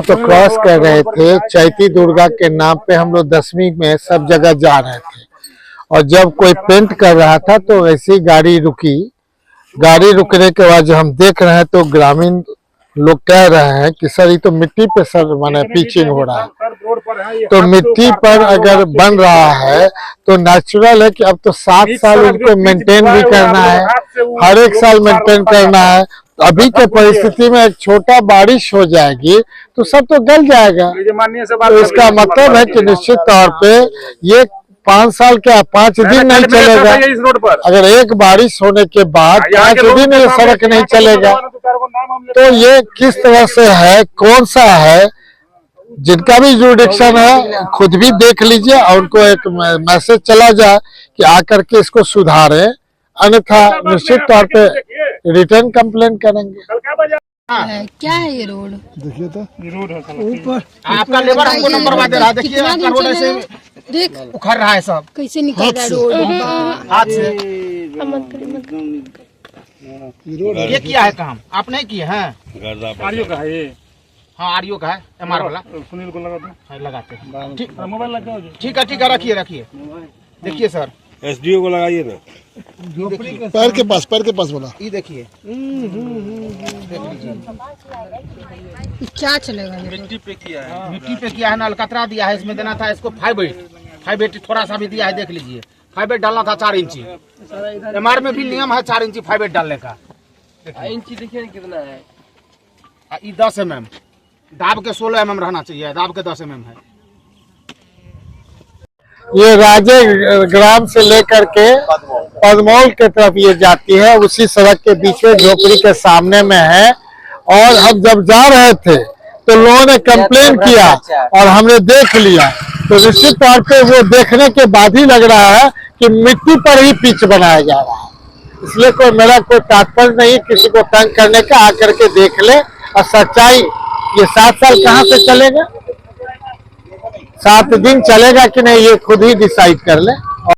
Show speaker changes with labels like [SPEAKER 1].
[SPEAKER 1] हम तो क्रॉस कर रहे थे चैती दुर्गा के नाम पे, हम लोग 10वीं में सब जगह जा रहे थे और जब कोई पेंट कर रहा था तो ऐसी गाड़ी रुकी। गाड़ी रुकने के बाद जो हम देख रहे हैं तो ग्रामीण लोग कह रहे हैं कि सर ये तो मिट्टी पे सर माने पिचिंग हो रहा है, तो मिट्टी पर अगर बन रहा है तो नेचुरल है कि अब तो 7 साल उनको मेंटेन भी करना है, हर एक साल मेंटेन करना है। अभी के परिस्थिति में एक छोटा बारिश हो जाएगी तो सब तो गल जाएगा। तो इसका मतलब है कि निश्चित तौर पे ये 5 साल क्या 5 दिन नहीं चलेगा।
[SPEAKER 2] इस रोड पर
[SPEAKER 1] अगर एक बारिश होने के बाद 5 दिन ये सड़क नहीं चलेगा तो ये किस तरह से है, कौन सा है, जिनका भी जुरिडिक्शन है खुद भी देख लीजिए और उनको एक मैसेज चला जाए कि आकर के इसको सुधारें, अन्यथा निश्चित तौर पे रिटर्न कंप्लेन करेंगे।
[SPEAKER 3] क्या है ये रोड?
[SPEAKER 4] देखिए तो
[SPEAKER 2] रोड है
[SPEAKER 4] ऊपर
[SPEAKER 5] आपका लेबर हमको नंबर बता दे रहा है। देखिए आपका रोड ऐसे
[SPEAKER 3] देख
[SPEAKER 5] उखड़ रहा है सब
[SPEAKER 3] कैसे निकल रहा है रोड।
[SPEAKER 5] हाथ से।
[SPEAKER 4] रोड
[SPEAKER 5] ये किया है काम आप नहीं किए हैं?
[SPEAKER 2] आरियो का है ये।
[SPEAKER 5] हाँ आरियो का है, एमआर वाला
[SPEAKER 2] सुनील को लगा दो।
[SPEAKER 5] है, लगाते हैं। ठीक
[SPEAKER 2] मोबाइल लगाओ जी।
[SPEAKER 5] ठीक है रखिए रखिए। देखिए सर
[SPEAKER 6] एसडीओ को लगाइए ना,
[SPEAKER 4] पैर के पास बोला।
[SPEAKER 5] ये देखिए
[SPEAKER 3] क्या चलेगा ये?
[SPEAKER 5] मिट्टी पे किया है ना, अलकतरा दिया है, इसमें देना था इसको 5 थोड़ा सा भी दिया है, देख लीजिए 5 डालना था 4 इंची। एमआर में भी नियम है 4 इंची 5 डालने का।
[SPEAKER 7] इंची देखिए कितना है।
[SPEAKER 5] ये 10 mm, दाब के 16 mm रहना चाहिए, दाब के 10 mm है।
[SPEAKER 1] ये राजे ग्राम से लेकर के पदमौल के तरफ ये जाती है, उसी सड़क के बीच में झोपड़ी के सामने में है। और हम जब जा रहे थे तो लोगों ने कंप्लेन किया और हमने देख लिया, तो निश्चित तौर पे वो देखने के बाद ही लग रहा है कि मिट्टी पर ही पिच बनाया जा रहा है। इसलिए कोई मेरा कोई तात्पर्य नहीं किसी को तंग करने का, आकर के देख ले। और सच्चाई ये 7 साल कहाँ से चलेगा, 7 दिन चलेगा कि नहीं ये खुद ही डिसाइड कर ले।